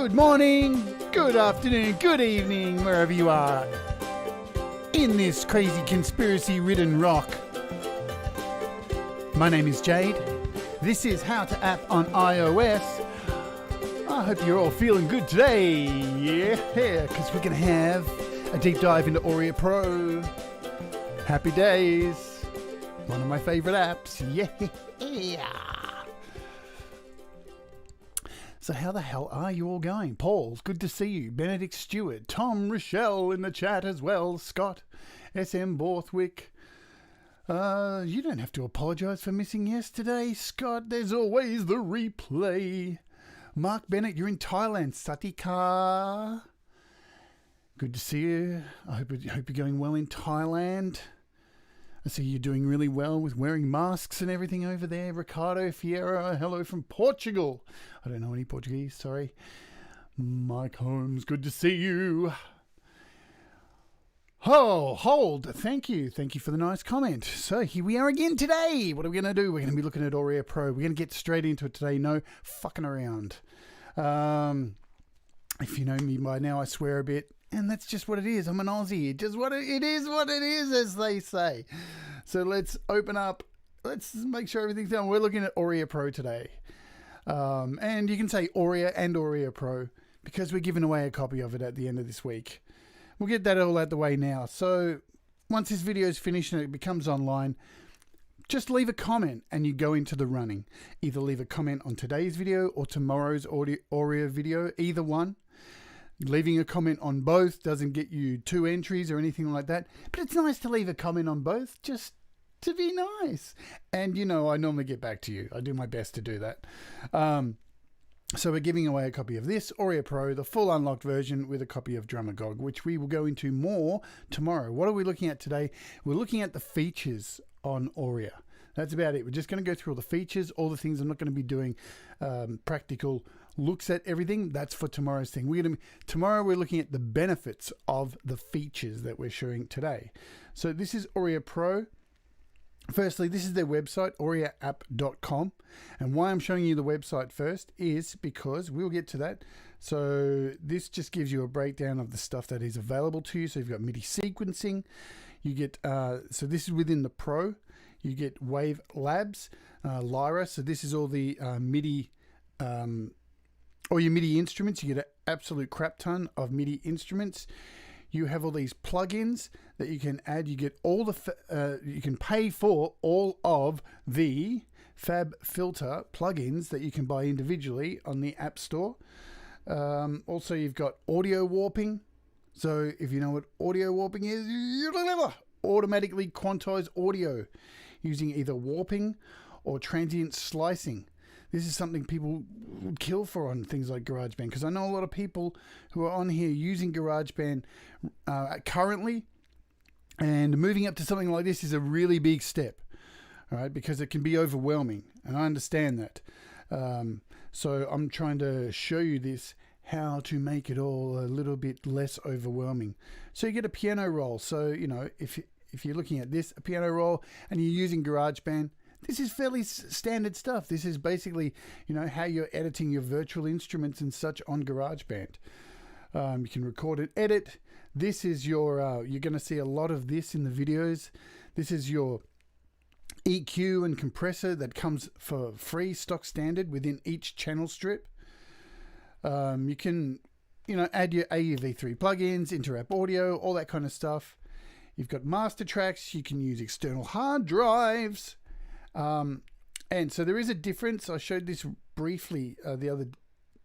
Good morning, good afternoon, good evening, wherever you are in this crazy conspiracy-ridden rock. My name is Jade. This is How to App on iOS. I hope you're all feeling good today. Yeah, because we're going to have a deep dive into Auria Pro. Happy days. One of my favorite apps. Yeah. So how the hell are you all going? Paul, good to see you. Benedict Stewart, Tom Rochelle in the chat as well. Scott, SM Borthwick. You don't have to apologise for missing yesterday, Scott. There's always the replay. Mark Bennett, you're in Thailand. Satika. Good to see you. I hope you're going well in Thailand. I see you're doing really well with wearing masks and everything over there. Ricardo Fiera, hello from Portugal. I don't know any Portuguese, sorry. Mike Holmes, good to see you. Oh, hold. Thank you. Thank you for the nice comment. So here we are again today. What are we going to do? We're going to be looking at Auria Pro. We're going to get straight into it today. No fucking around. If you know me by now, I swear a bit. And that's just what it is. I'm an Aussie. It is what it is, as they say. So let's open up. Let's make sure everything's done. We're looking at Auria Pro today. And you can say Auria and Auria Pro because we're giving away a copy of it at the end of this week. We'll get that all out the way now. So once this video is finished and it becomes online, just leave a comment and you go into the running. Either leave a comment on today's video or tomorrow's Auria video, either one. Leaving a comment on both doesn't get you 2 entries or anything like that. But it's nice to leave a comment on both just to be nice. And, you know, I normally get back to you. I do my best to do that. So we're giving away a copy of this, Auria Pro, the full unlocked version with a copy of Drumagog, which we will go into more tomorrow. What are we looking at today? We're looking at the features on Auria. That's about it. We're just going to go through all the features, all the things. I'm not going to be doing practical looks at everything. That's for tomorrow's thing. Tomorrow we're looking at the benefits of the features that we're showing today. So this is Auria Pro. Firstly, this is their website, auriaapp.com. And why I'm showing you the website first is because we'll get to that. So this just gives you a breakdown of the stuff that is available to you. So you've got MIDI sequencing. You get, so this is within the Pro. You get WaveMachine Labs, Lyra. So this is all the MIDI, or your MIDI instruments. You get an absolute crap ton of MIDI instruments. You have all these plugins that you can add. You get all the, you can pay for all of the Fab Filter plugins that you can buy individually on the App Store. Also, you've got audio warping. So if you know what audio warping is, automatically quantize audio using either warping or transient slicing. This is something people would kill for on things like GarageBand, because I know a lot of people who are on here using GarageBand currently, and moving up to something like this is a really big step, all right, because it can be overwhelming, and I understand that. So I'm trying to show you this, how to make it all a little bit less overwhelming. So you get a piano roll. So, you know, if you're looking at this, a piano roll, and you're using GarageBand, this is fairly standard stuff. This is basically, you know, how you're editing your virtual instruments and such on GarageBand. You can record and edit. This is your, you're going to see a lot of this in the videos. This is your EQ and compressor that comes for free, stock standard within each channel strip. You can, you know, add your AUV3 plugins, inter-app audio, all that kind of stuff. You've got master tracks. You can use external hard drives. And so there is a difference. I showed this briefly the other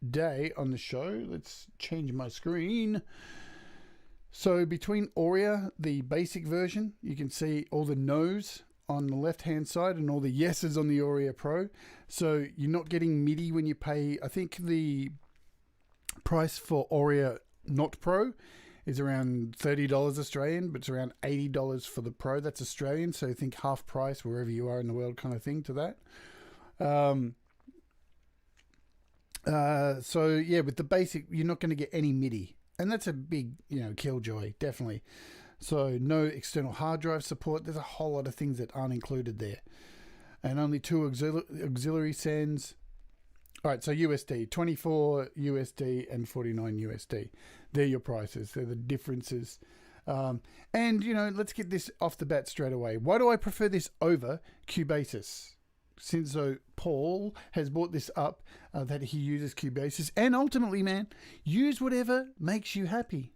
day on the show. Let's change my screen. So between Auria, the basic version, you can see all the no's on the left hand side and all the yeses on the Auria Pro. So you're not getting MIDI when you pay. I think the price for Auria not Pro is around $30 Australian, but it's around $80 for the Pro. That's Australian, so think half price wherever you are in the world kind of thing to that. So yeah, with the basic, you're not going to get any MIDI, and that's a big, you know, killjoy, definitely. So no external hard drive support. There's a whole lot of things that aren't included there, and only 2 auxiliary sends. All right, so USD, 24 USD and 49 USD. They're your prices. They're the differences. And, you know, let's get this off the bat straight away. Why do I prefer this over Cubasis? Since Paul has brought this up, that he uses Cubasis. And ultimately, man, use whatever makes you happy.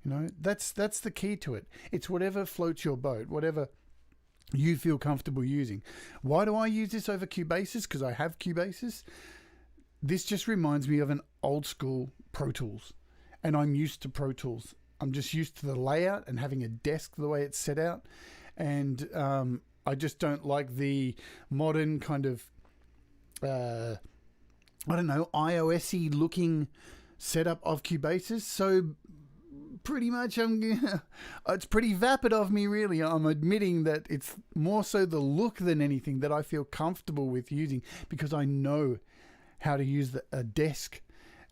You know, that's the key to it. It's whatever floats your boat, whatever you feel comfortable using. Why do I use this over Cubasis? Because I have Cubasis. This just reminds me of an old school Pro Tools. And I'm used to Pro Tools. I'm just used to the layout and having a desk the way it's set out. And I just don't like the modern kind of, I don't know, iOS-y looking setup of Cubasis. So pretty much it's pretty vapid of me, really. I'm admitting that it's more so the look than anything that I feel comfortable with using, because I know how to use a desk,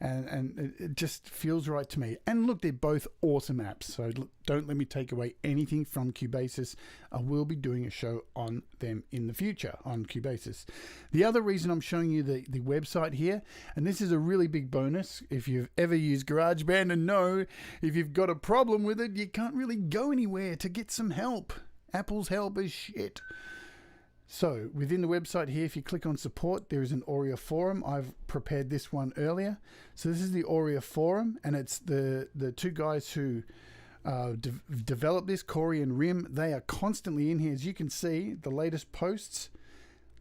and it just feels right to me. And look, they're both awesome apps, so don't let me take away anything from Cubasis. I will be doing a show on them in the future, on Cubasis. The other reason I'm showing you the website here, and this is a really big bonus, if you've ever used GarageBand and know if you've got a problem with it, you can't really go anywhere to get some help. Apple's help is shit. So within the website here, if you click on support, there is an Auria forum. I've prepared this one earlier. So this is the Auria forum, and it's the two guys who developed this, Corey and Rim. They are constantly in here. As you can see, the latest posts,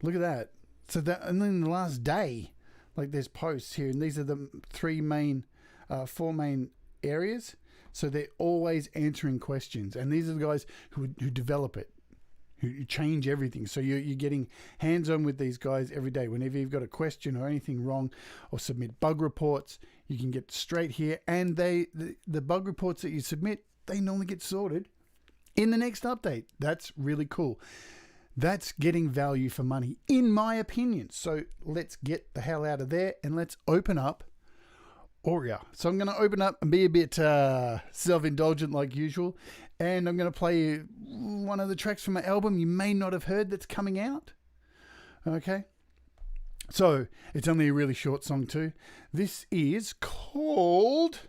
look at that. So that, and then the last day, like there's posts here, and these are the four main areas. So they're always answering questions, and these are the guys who develop it, who change everything. So you're getting hands-on with these guys every day. Whenever you've got a question or anything wrong, or submit bug reports, you can get straight here. And the bug reports that you submit, they normally get sorted in the next update. That's really cool. That's getting value for money, in my opinion. So let's get the hell out of there and let's open up Auria. So I'm going to open up and be a bit self-indulgent like usual, and I'm going to play one of the tracks from my album you may not have heard that's coming out. Okay, so it's only a really short song too. This is called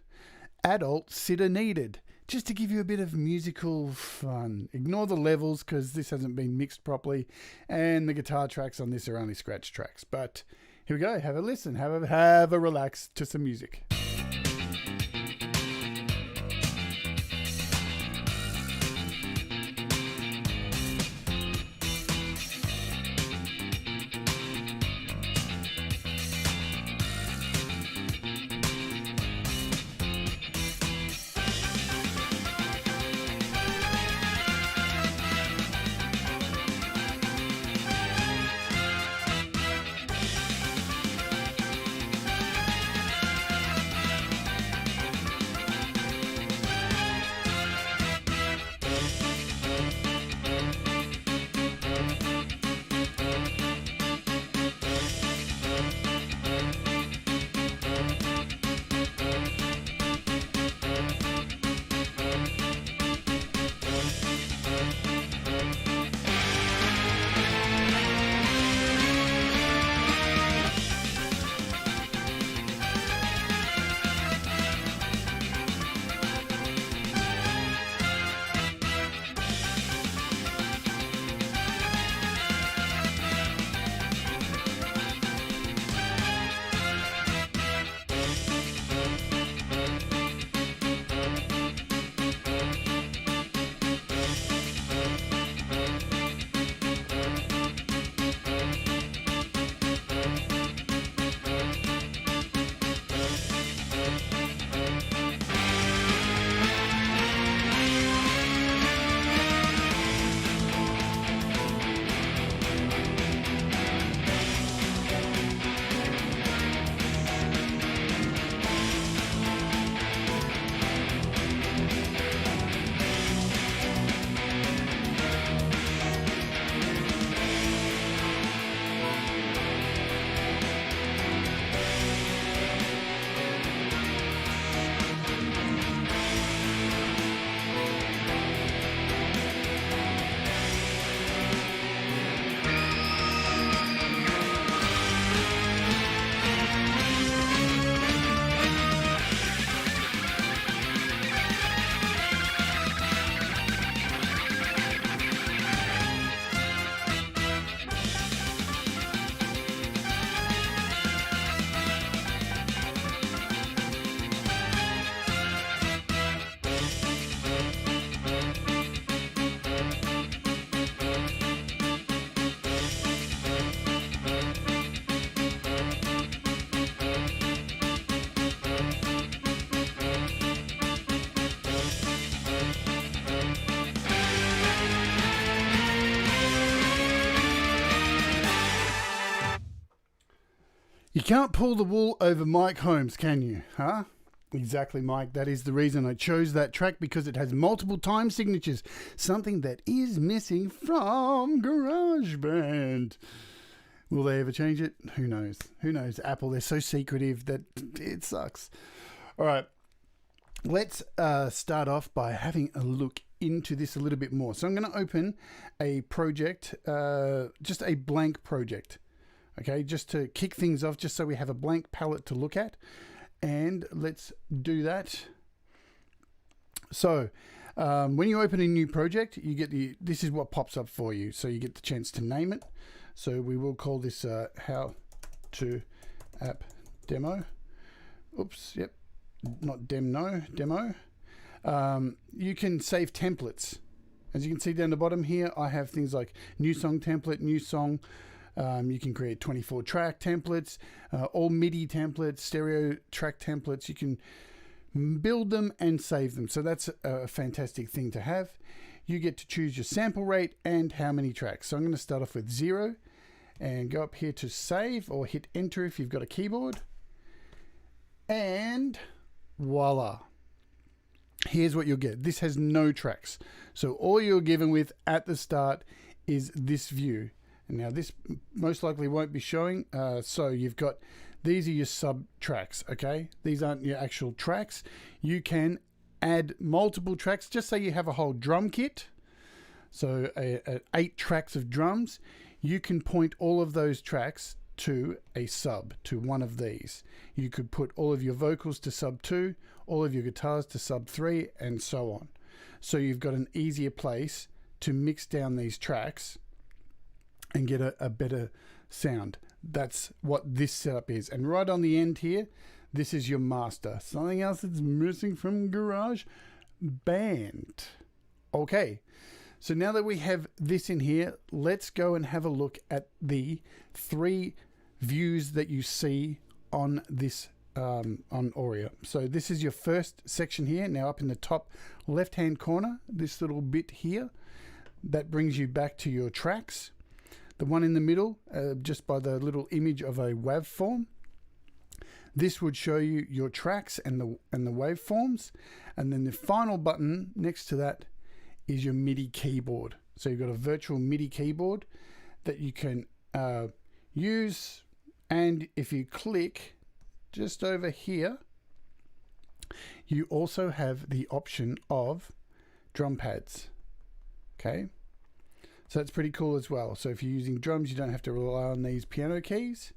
Adult Sitter Needed, just to give you a bit of musical fun. Ignore the levels because this hasn't been mixed properly, and the guitar tracks on this are only scratch tracks. But here we go. Have a listen. Have a relax to some music. You can't pull the wool over Mike Holmes, can you? Huh? Exactly, Mike. That is the reason I chose that track, because it has multiple time signatures, something that is missing from GarageBand. Will they ever change it? Who knows? Who knows? Apple, they're so secretive that it sucks. All right. Let's start off by having a look into this a little bit more. So I'm going to open a project, just a blank project. Okay, just to kick things off, just so we have a blank palette to look at. And let's do that. So when you open a new project, you get this is what pops up for you. So you get the chance to name it. So we will call this how to app demo. Oops, yep, not demo. You can save templates. As you can see down the bottom here, I have things like new song template, new song. You can create 24 track templates, all MIDI templates, stereo track templates. You can build them and save them. So that's a fantastic thing to have. You get to choose your sample rate and how many tracks. So I'm going to start off with 0 and go up here to save, or hit enter if you've got a keyboard. And voila. Here's what you'll get. This has no tracks. So all you're given with at the start is this view. And now this most likely won't be showing. So you've got, these are your sub tracks, okay? These aren't your actual tracks. You can add multiple tracks. Just say you have a whole drum kit. So 8 tracks of drums. You can point all of those tracks to a sub, to one of these. You could put all of your vocals to sub 2, all of your guitars to sub 3, and so on. So you've got an easier place to mix down these tracks and get a better sound. That's what this setup is. And right on the end here, this is your master. Something else that's missing from GarageBand. Okay, so now that we have this in here, let's go and have a look at the 3 views that you see on this on Auria. So this is your first section here. Now up in the top left hand corner, this little bit here, that brings you back to your tracks. The one in the middle, just by the little image of a waveform, this would show you your tracks and the waveforms. And then the final button next to that is your Midi keyboard. So you've got a virtual Midi keyboard that you can use. And if you click just over here, you also have the option of drum pads. Okay. So that's pretty cool as well. So if you're using drums, you don't have to rely on these piano keys.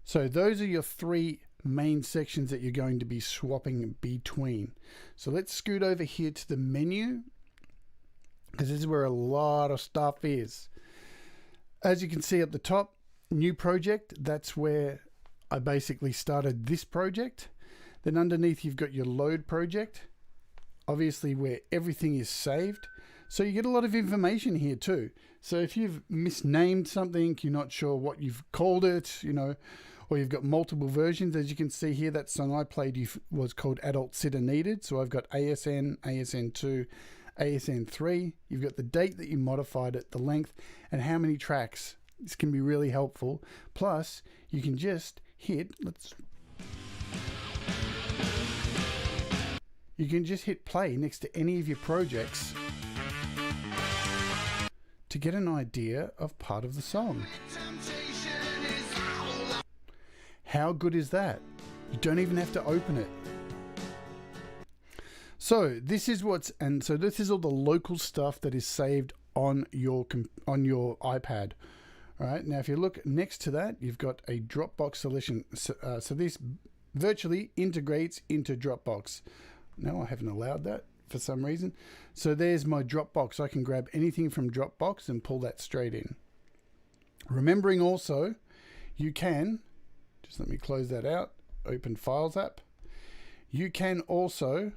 So those are your 3 main sections that you're going to be swapping between. So let's scoot over here to the menu, because this is where a lot of stuff is. As you can see at the top, new project, that's where I basically started this project. Then underneath you've got your load project, obviously where everything is saved. So you get a lot of information here too. So if you've misnamed something, you're not sure what you've called it, you know, or you've got multiple versions. As you can see here, that song I played was called Adult Sitter Needed. So I've got ASN, ASN2, ASN3. You've got the date that you modified it, the length, and how many tracks. This can be really helpful. Plus, you can just hit, you can just hit play next to any of your projects to get an idea of part of the song. How good is that? You don't even have to open it. So this is this is all the local stuff that is saved on your iPad. All right. Now, if you look next to that, you've got a Dropbox solution. So this virtually integrates into Dropbox. No, I haven't allowed that for some reason. So there's my Dropbox. I can grab anything from Dropbox and pull that straight in. Remembering also, you can, just let me close that out, open Files app. You can also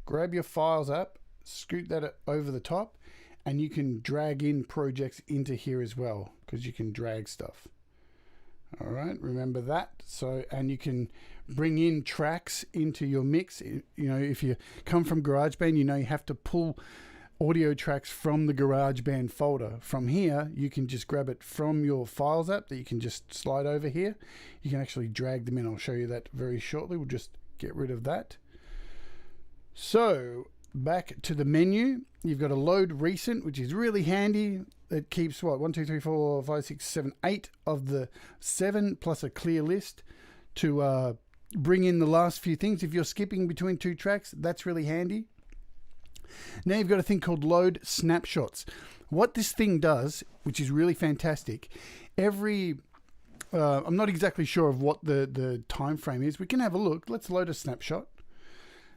grab your Files app, scoot that over the top, and you can drag in projects into here as well, because you can drag stuff. All right, remember that. So, and you can bring in tracks into your mix. You know, if you come from GarageBand, you know you have to pull audio tracks from the GarageBand folder. From here, you can just grab it from your Files app that you can just slide over here. You can actually drag them in. I'll show you that very shortly. We'll just get rid of that. So back to the menu, you've got a load recent, which is really handy. It keeps what, 1, 2, 3, 4, 5, 6, 7, 8 of the 7 plus a clear list to bring in the last few things. If you're skipping between 2 tracks, that's really handy. Now you've got a thing called load snapshots. What this thing does, which is really fantastic, I'm not exactly sure of what the time frame is. We can have a look. Let's load a snapshot.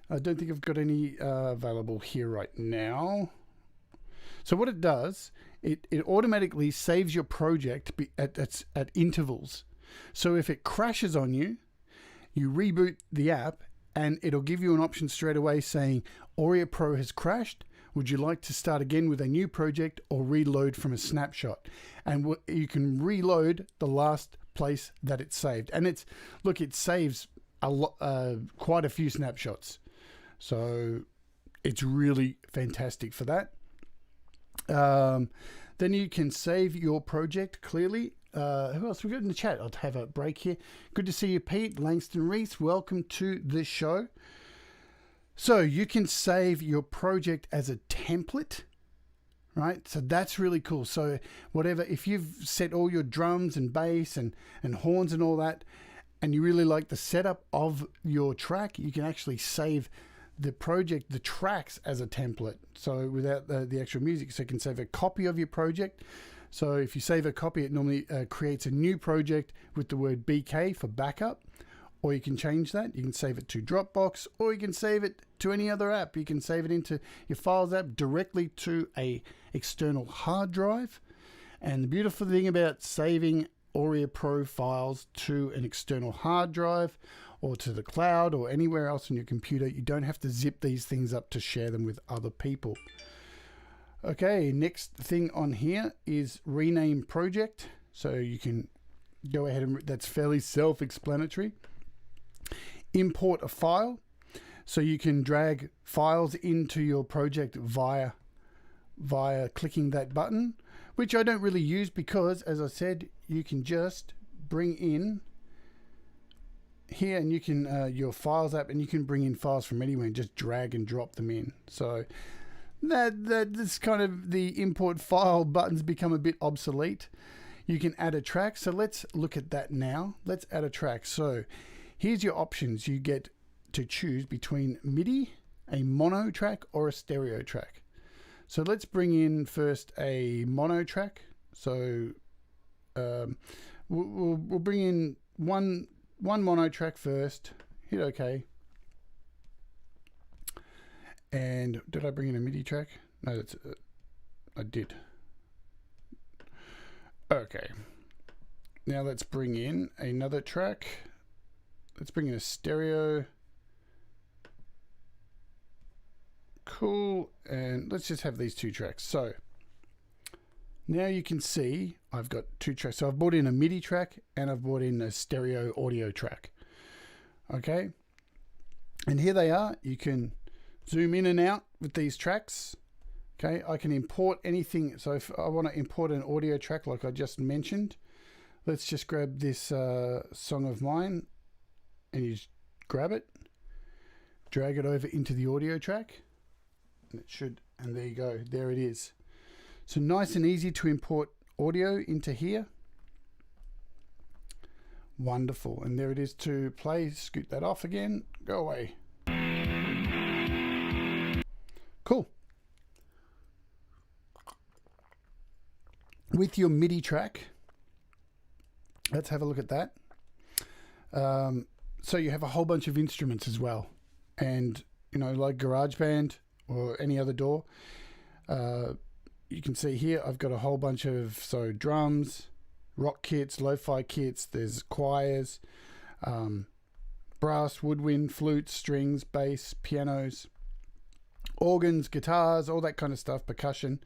I don't think I've got any available here right now. So what it does, it automatically saves your project at intervals. So if it crashes on you, you reboot the app and it'll give you an option straight away saying, Auria Pro has crashed. Would you like to start again with a new project or reload from a snapshot? And you can reload the last place that it's saved. And it saves quite a few snapshots. So it's really fantastic for that. Then you can save your project clearly. Who else we got in the chat? I'll have a break here. Good to see you, Pete. Langston Reese, welcome to the show. So you can save your project as a template, right? So that's really cool. So whatever, if you've set all your drums and bass and horns and all that, and you really like the setup of your track, you can actually save the project, the tracks as a template. So without the actual music, so you can save a copy of your project. So if you save a copy, it normally creates a new project with the word BK for backup, or you can change that. You can save it to Dropbox, or you can save it to any other app. You can save it into your Files app directly to a external hard drive. And the beautiful thing about saving Auria Pro files to an external hard drive or to the cloud or anywhere else on your computer, you don't have to zip these things up to share them with other people. Okay, next thing on here is rename project. So you can go ahead and that's fairly self-explanatory. Import a file. So you can drag files into your project via clicking that button, which I don't really use because, as I said, you can just bring in here and you can your Files app, and you can bring in files from anywhere and just drag and drop them in. So that's kind of the import file buttons become a bit obsolete. You can add a track. So let's look at that now. Let's add a track. So here's your options. You get to choose between MIDI, a mono track, or a stereo track. So let's bring in first a mono track. So we'll bring in one mono track first. Hit OK. And did I bring in a MIDI track? No, that's I did. Okay. Now let's bring in another track. Let's bring in a stereo. Cool. And let's just have these 2 tracks. So now you can see I've got 2 tracks. So I've brought in a MIDI track and I've brought in a stereo audio track. Okay. And here they are. You can zoom in and out with these tracks. Okay, I can import anything. So if I want to import an audio track like I just mentioned, let's just grab this song of mine and you just grab it, drag it over into the audio track, and it should, and there you go, there it is. So nice and easy to import audio into here. Wonderful. And there it is to play. Scoot that off again, go away. Cool. With your MIDI track, let's have a look at that. So you have a whole bunch of instruments as well. And, you know, like GarageBand or any other DAW, you can see here I've got a whole bunch of, so drums, rock kits, lo-fi kits, there's choirs, brass, woodwind, flutes, strings, bass, pianos, organs, guitars, all that kind of stuff, percussion.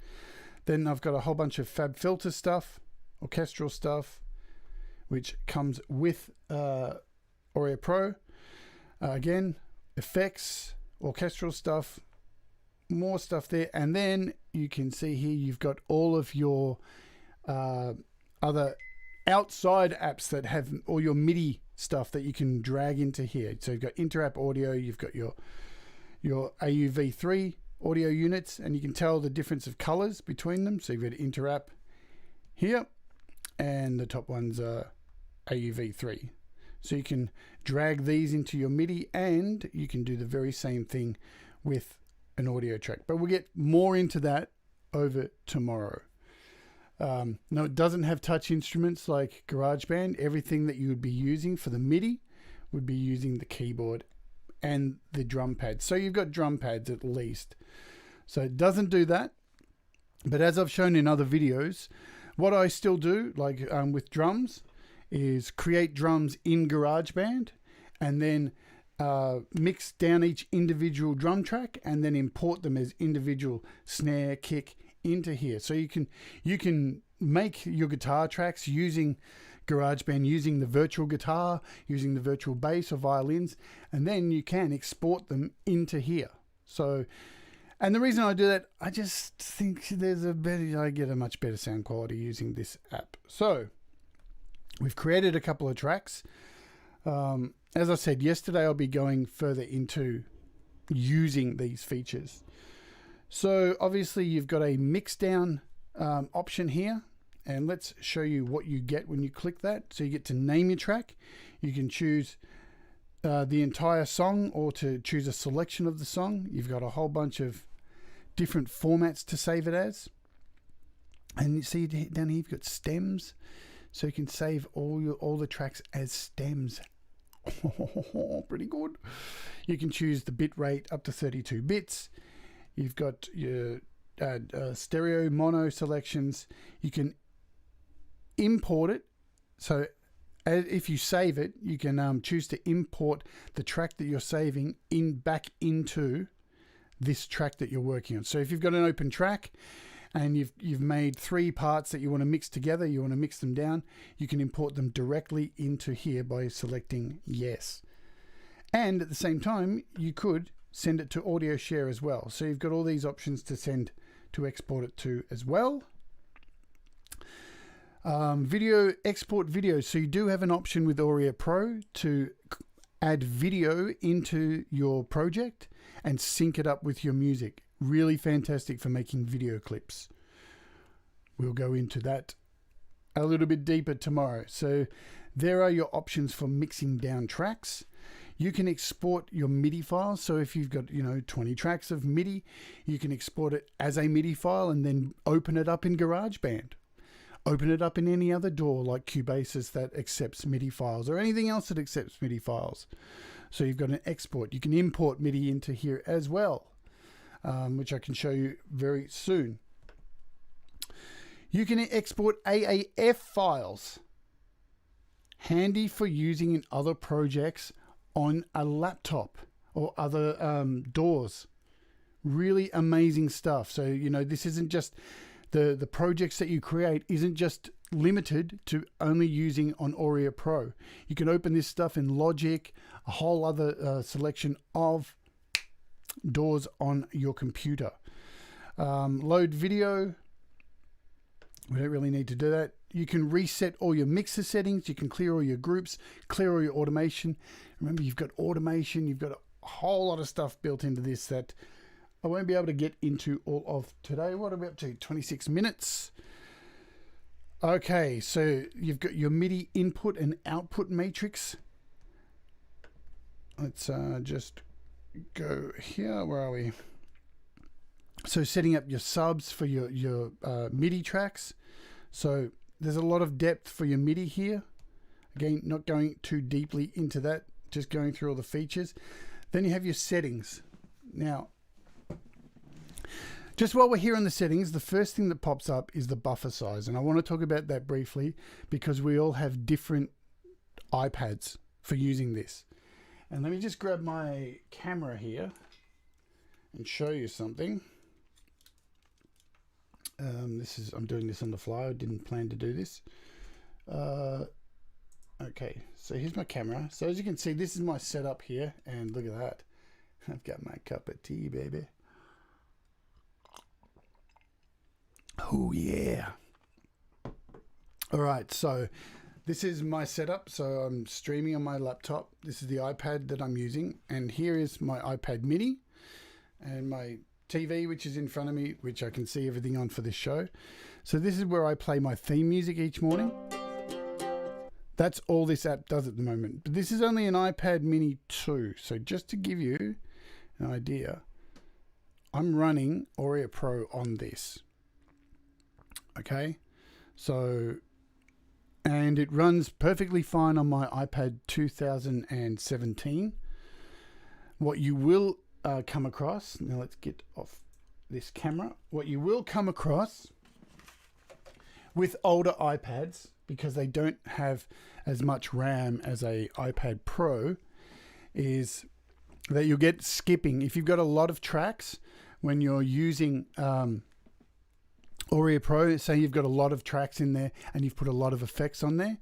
Then I've got a whole bunch of Fab Filter stuff, orchestral stuff, which comes with Auria Pro. Again, effects, orchestral stuff, more stuff there. And then you can see here you've got all of your other outside apps that have all your MIDI stuff that you can drag into here. So you've got inter-app audio, you've got your AUV3 audio units, and you can tell the difference of colors between them. So you've got inter-app here, and the top one's AUV3. So you can drag these into your MIDI, and you can do the very same thing with an audio track. But we'll get more into that over tomorrow. No, it doesn't have touch instruments like GarageBand. Everything that you would be using for the MIDI would be using the keyboard and the drum pads. So you've got drum pads at least. So it doesn't do that. But as I've shown in other videos, what I still do, like with drums, is create drums in GarageBand and then mix down each individual drum track and then import them as individual snare, kick into here. So you can make your guitar tracks using GarageBand, using the virtual guitar, using the virtual bass or violins, and then you can export them into here. So, and the reason I do that, I just think I get a much better sound quality using this app. So we've created a couple of tracks. As I said yesterday, I'll be going further into using these features. So obviously you've got a Mixdown option here, and let's show you what you get when you click that. So you get to name your track. You can choose the entire song or to choose a selection of the song. You've got a whole bunch of different formats to save it as. And you see down here you've got stems. So you can save all the tracks as stems. Pretty good. You can choose the bit rate up to 32 bits. You've got your stereo mono selections. You can import it. So if you save it, you can choose to import the track that you're saving back into this track that you're working on. So if you've got an open track and you've made 3 parts that you want to mix together, you want to mix them down, you can import them directly into here by selecting yes. And at the same time, you could send it to audio share as well. So you've got all these options to export it to as well. Video, export video. So you do have an option with Auria Pro to add video into your project and sync it up with your music. Really fantastic for making video clips. We'll go into that a little bit deeper tomorrow. So there are your options for mixing down tracks. You can export your MIDI files. So if you've got, 20 tracks of MIDI, you can export it as a MIDI file and then open it up in GarageBand. Open it up in any other DAW like Cubasis that accepts MIDI files or anything else that accepts MIDI files. So you've got an export. You can import MIDI into here as well, which I can show you very soon. You can export AAF files. Handy for using in other projects on a laptop or other DAWs. Really amazing stuff. So, this isn't just the projects that you create isn't just limited to only using on Auria Pro. You can open this stuff in Logic, a whole other selection of DAWs on your computer. Load video. We don't really need to do that. You can reset all your mixer settings. You can clear all your groups, clear all your automation. Remember, you've got automation. You've got a whole lot of stuff built into this that I won't be able to get into all of today. What are we up to? 26 minutes. Okay, so you've got your MIDI input and output matrix. Let's just go here. Where are we? So setting up your subs for your MIDI tracks. So there's a lot of depth for your MIDI here. Again, not going too deeply into that, just going through all the features. Then you have your settings. Now, just while we're here on the settings, the first thing that pops up is the buffer size. And I want to talk about that briefly because we all have different iPads for using this. And let me just grab my camera here and show you something. I'm doing this on the fly. I didn't plan to do this. Okay, so here's my camera. So as you can see, this is my setup here, and look at that. I've got my cup of tea, baby. Oh yeah. All right, so this is my setup. So I'm streaming on my laptop. This is the iPad that I'm using, and here is my iPad mini and my TV, which is in front of me, which I can see everything on for this show. So this is where I play my theme music each morning. That's all this app does at the moment. But this is only an iPad mini 2. So just to give you an idea, I'm running Auria Pro on this. Okay, so, and it runs perfectly fine on my iPad 2017. What you will come across, now let's get off this camera. What you will come across with older iPads, because they don't have as much RAM as a iPad Pro, is that you'll get skipping. If you've got a lot of tracks when you're using Auria Pro, say you've got a lot of tracks in there and you've put a lot of effects on there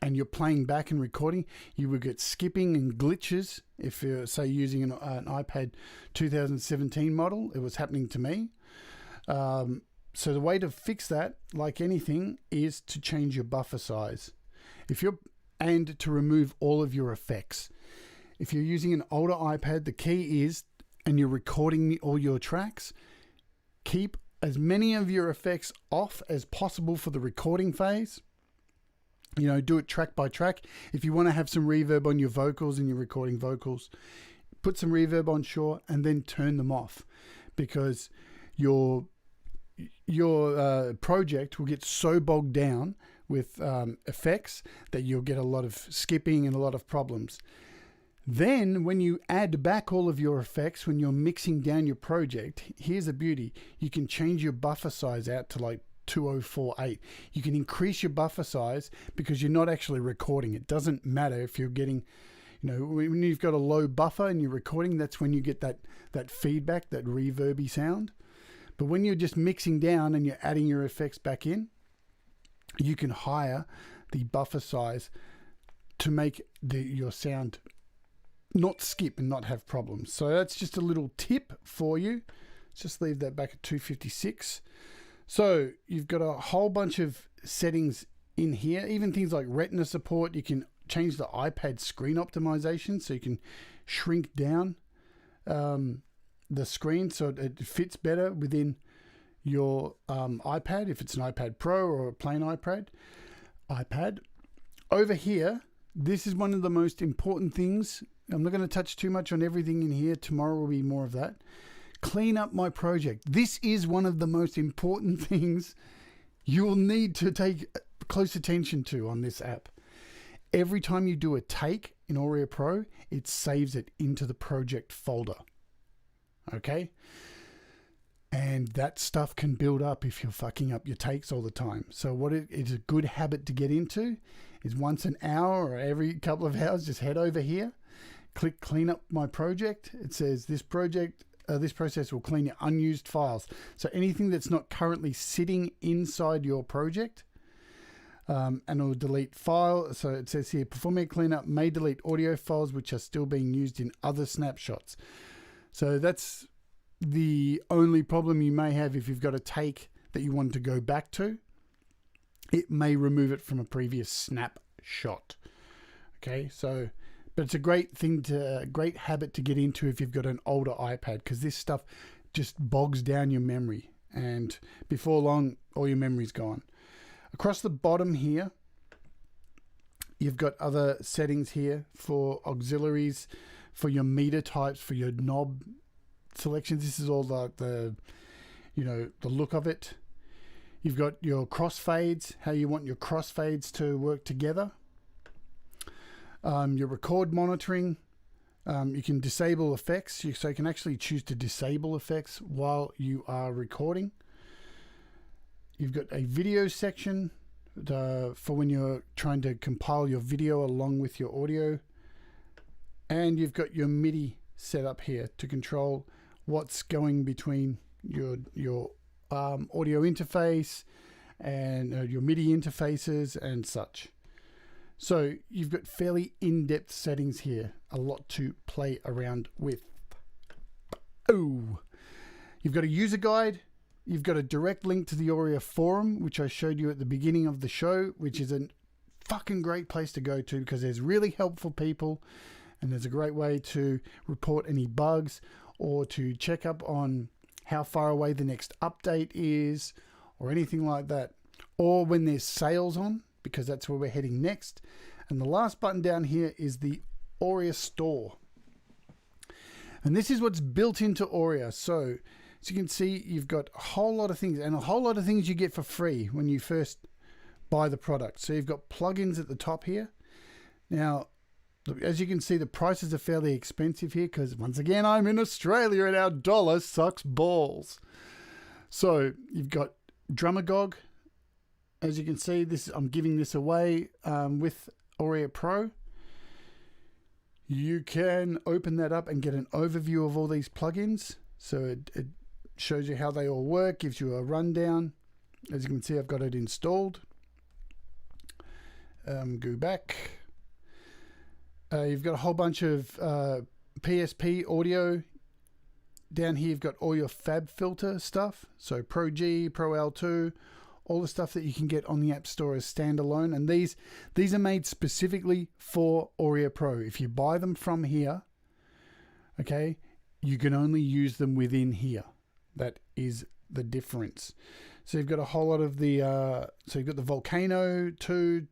and you're playing back and recording, you will get skipping and glitches. If you're, say, using an iPad 2017 model, it was happening to me. So the way to fix that, like anything, is to change your buffer size. And to remove all of your effects. If you're using an older iPad, the key is, and you're recording all your tracks, keep as many of your effects off as possible for the recording phase. You know, do it track by track. If you want to have some reverb on your vocals and you're recording vocals, put some reverb on, sure, and then turn them off, because your project will get so bogged down with effects that you'll get a lot of skipping and a lot of problems. Then when you add back all of your effects, when you're mixing down your project, here's the beauty. You can change your buffer size out to like 2048. You can increase your buffer size because you're not actually recording. It doesn't matter if you're getting, you know, when you've got a low buffer and you're recording, that's when you get that feedback, that reverby sound. But when you're just mixing down and you're adding your effects back in, you can higher the buffer size to make your sound not skip and not have problems. So that's just a little tip for you. Let's just leave that back at 256. So you've got a whole bunch of settings in here, even things like retina support. You can change the iPad screen optimization, so you can shrink down the screen so it fits better within your iPad, if it's an iPad Pro or a plain iPad. Over here, this is one of the most important things. I'm not going to touch too much on everything in here. Tomorrow will be more of that. Clean up my project. This is one of the most important things you will need to take close attention to on this app. Every time you do a take in Auria Pro, it saves it into the project folder. Okay? And that stuff can build up if you're fucking up your takes all the time. So what it is a good habit to get into is once an hour or every couple of hours, just head over here, click clean up my project. It says this process will clean your unused files. So anything that's not currently sitting inside your project, and it will delete file. So it says here, performing a cleanup may delete audio files which are still being used in other snapshots. So that's the only problem you may have if you've got a take that you want to go back to. It may remove it from a previous snapshot. Okay, so, but it's a great habit to get into if you've got an older iPad, because this stuff just bogs down your memory, and before long, all your memory's gone. Across the bottom here, you've got other settings here for auxiliaries, for your meter types, for your knob selections. This is all the look of it. You've got your crossfades, how you want your crossfades to work together. Your record monitoring. You can disable effects, so you can actually choose to disable effects while you are recording. You've got a video section for when you're trying to compile your video along with your audio. And you've got your MIDI set up here to control what's going between your audio interface and your MIDI interfaces and such. So you've got fairly in-depth settings here, a lot to play around with. Oh, you've got a user guide. You've got a direct link to the Auria forum, which I showed you at the beginning of the show, which is a fucking great place to go to because there's really helpful people and there's a great way to report any bugs or to check up on how far away the next update is or anything like that. Or when there's sales on, because that's where we're heading next. And the last button down here is the Auria Store. And this is what's built into Auria. So as you can see, you've got a whole lot of things and a whole lot of things you get for free when you first buy the product. So you've got plugins at the top here. Now, as you can see, the prices are fairly expensive here because once again, I'm in Australia and our dollar sucks balls. So you've got Drumagog. As you can see, I'm giving this away with Auria Pro. You can open that up and get an overview of all these plugins. So it shows you how they all work, gives you a rundown. As you can see, I've got it installed. Go back. You've got a whole bunch of PSP audio. Down here, you've got all your Fab Filter stuff. So Pro G, Pro L2, all the stuff that you can get on the App Store as standalone. And these are made specifically for Auria Pro. If you buy them from here, okay, you can only use them within here. That is the difference. So you've got a whole lot of the, so you've got the Volcano 2,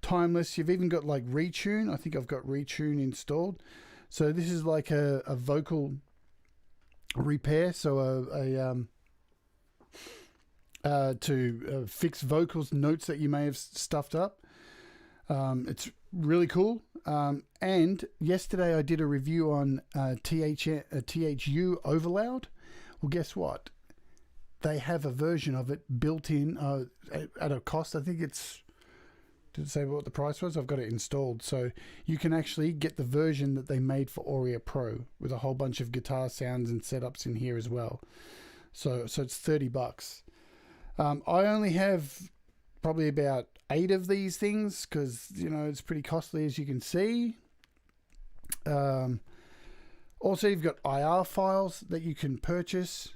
Timeless. You've even got like Retune. I think I've got Retune installed. So this is like a vocal repair. So to fix vocals, notes that you may have stuffed up. It's really cool. And yesterday I did a review on THU Overloud. Well, guess what? They have a version of it built in at a cost. I think it's, did it say what the price was? I've got it installed. So you can actually get the version that they made for Auria Pro with a whole bunch of guitar sounds and setups in here as well. So it's $30. I only have probably about 8 of these things because, you know, it's pretty costly, as you can see. Also, you've got IR files that you can purchase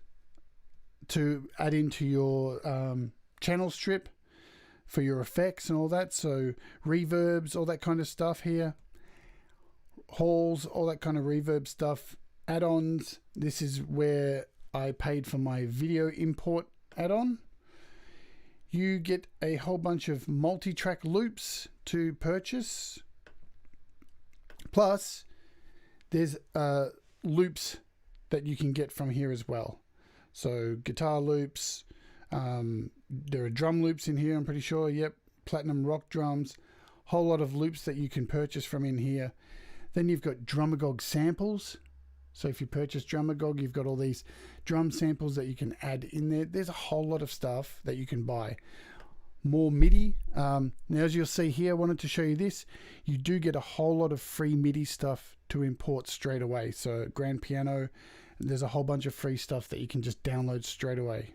to add into your channel strip for your effects and all that. So reverbs, all that kind of stuff here. Halls, all that kind of reverb stuff. Add-ons. This is where I paid for my video import add-on. You get a whole bunch of multi-track loops to purchase. Plus, there's loops that you can get from here as well. So guitar loops. There are drum loops in here, I'm pretty sure. Yep. Platinum rock drums. Whole lot of loops that you can purchase from in here. Then you've got Drumagog samples. So if you purchase Drumagog, you've got all these drum samples that you can add in there. There's a whole lot of stuff that you can buy. More MIDI. Now, as you'll see here, I wanted to show you this. You do get a whole lot of free MIDI stuff to import straight away. So grand piano, there's a whole bunch of free stuff that you can just download straight away.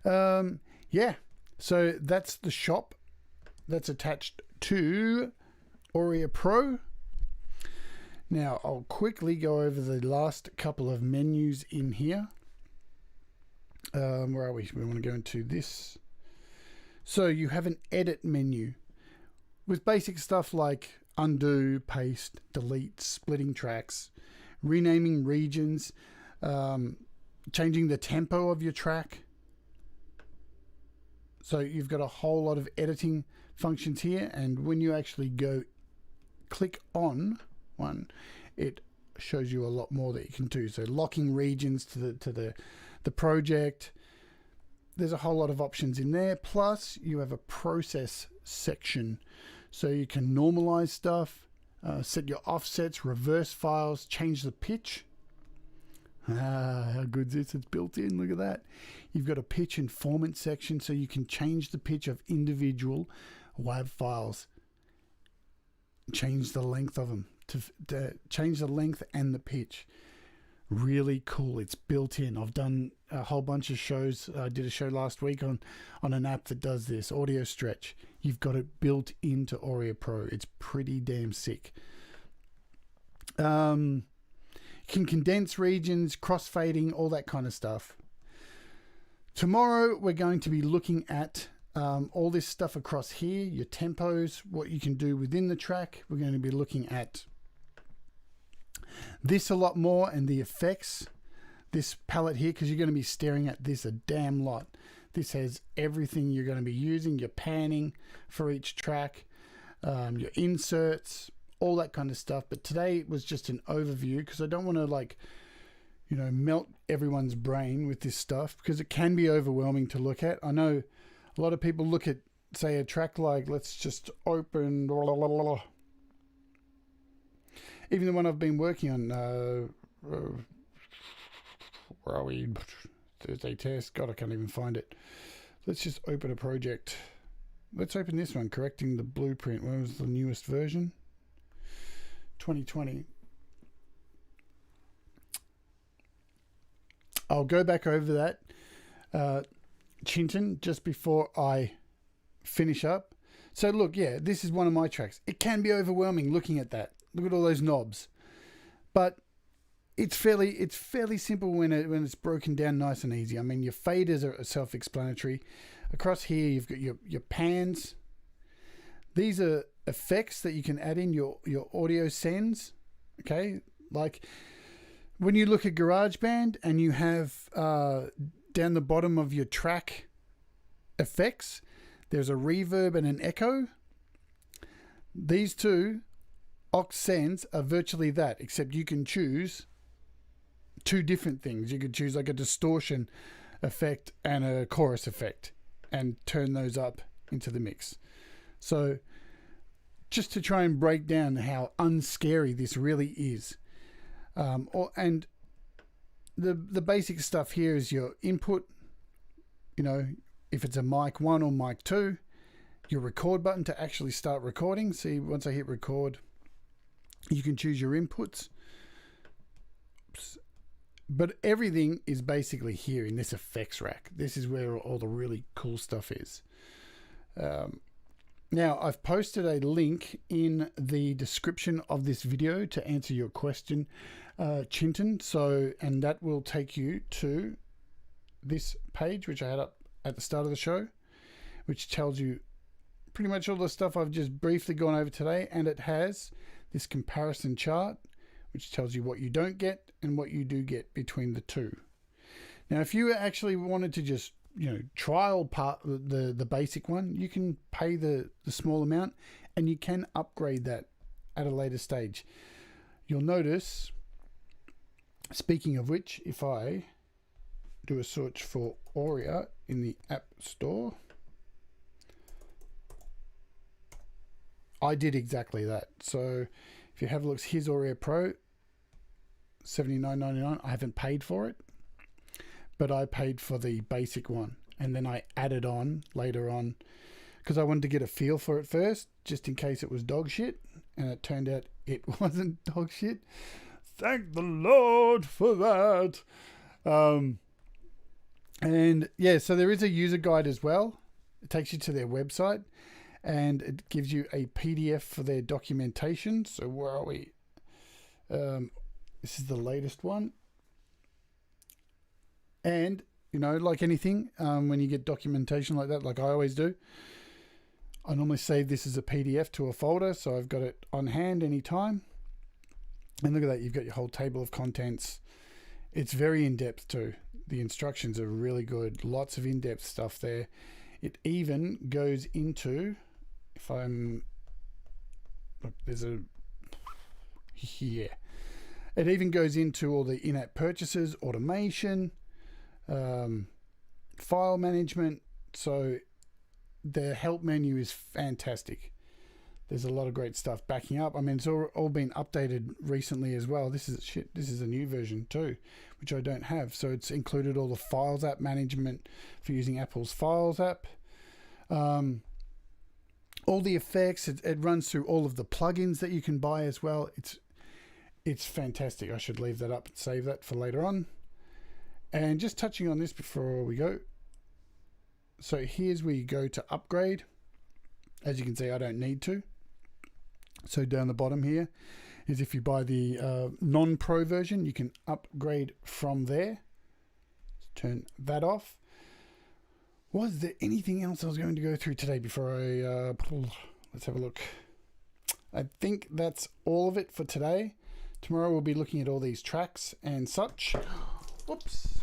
Yeah, so that's the shop that's attached to Auria Pro. Now, I'll quickly go over the last couple of menus in here. Where are we? We want to go into this. So you have an edit menu with basic stuff like undo, paste, delete, splitting tracks, renaming regions, changing the tempo of your track. So you've got a whole lot of editing functions here, and when you actually go click on one, it shows you a lot more that you can do. So locking regions to the project. There's a whole lot of options in there. Plus you have a process section, so you can normalize stuff, set your offsets, reverse files, change the pitch. How good is this? It's built in. Look at that. You've got a pitch and formant section, so you can change the pitch of individual WAV files, change the length of them, to change the length and the pitch. Really cool. It's built in. I've done a whole bunch of shows. I did a show last week on an app that does this, Audio Stretch. You've got it built into Auria Pro. It's pretty damn sick. Can condense regions, crossfading, all that kind of stuff. Tomorrow we're going to be looking at all this stuff across here, your tempos, what you can do within the track. We're going to be looking at this a lot more and the effects. This palette here, because you're going to be staring at this a damn lot. This has everything you're going to be using, your panning for each track, your inserts, all that kind of stuff. But today was just an overview because I don't want to, like, you know, melt everyone's brain with this stuff because it can be overwhelming to look at. I know a lot of people look at, say, a track like, let's just open, even the one I've been working on, where are we? Thursday test. God, I can't even find it. Let's just open a project. Let's open this one, correcting the blueprint. When was the newest version? 2020. I'll go back over that, Chinton, just before I finish up. So look, yeah, this is one of my tracks. It can be overwhelming looking at that. Look at all those knobs. But it's fairly simple when it's broken down nice and easy. I mean, your faders are self-explanatory. Across here, you've got your pans. These are effects that you can add in your audio sends. Okay, like when you look at GarageBand and you have down the bottom of your track effects, there's a reverb and an echo. These two aux sends are virtually that, except you can choose two different things. You could choose like a distortion effect and a chorus effect and turn those up into the mix. So just to try and break down how unscary this really is. And the basic stuff here is your input, you know, if it's a mic 1 or mic 2, your record button to actually start recording. See, once I hit record, you can choose your inputs. Oops. But everything is basically here in this effects rack. This is where all the really cool stuff is. Now, I've posted a link in the description of this video to answer your question, Chinton. So, and that will take you to this page, which I had up at the start of the show, which tells you pretty much all the stuff I've just briefly gone over today. And it has this comparison chart, which tells you what you don't get and what you do get between the two. Now, if you actually wanted to just, you know, trial part the basic one, you can pay the small amount and you can upgrade that at a later stage. You'll notice, speaking of which, if I do a search for Auria in the App Store, I did exactly that. So if you have a look, here's Auria Pro, $79.99. I haven't paid for it, but I paid for the basic one, and then I added on later on because I wanted to get a feel for it first, just in case it was dog shit, and it turned out it wasn't dog shit. Thank the Lord for that. And yeah, so there is a user guide as well. It takes you to their website and it gives you a PDF for their documentation. So where are we? This is the latest one. And, you know, like anything, when you get documentation like that, like I always do, I normally save this as a PDF to a folder, so I've got it on hand anytime. And look at that, you've got your whole table of contents. It's very in-depth too. The instructions are really good. Lots of in-depth stuff there. It even goes into, if I'm, look, there's a, yeah. It even goes into all the in-app purchases, automation, file management. So the help menu is fantastic. There's a lot of great stuff backing up. I mean, it's all been updated recently as well. This is a new version too, which I don't have. So it's included all the Files app management for using Apple's Files app. All the effects. It runs through all of the plugins that you can buy as well. It's fantastic. I should leave that up and save that for later on. And just touching on this before we go. So here's where you go to upgrade. As you can see, I don't need to. So down the bottom here is if you buy the non-pro version, you can upgrade from there. Let's turn that off. Was there anything else I was going to go through today before I... let's have a look. I think that's all of it for today. Tomorrow we'll be looking at all these tracks and such. Whoops.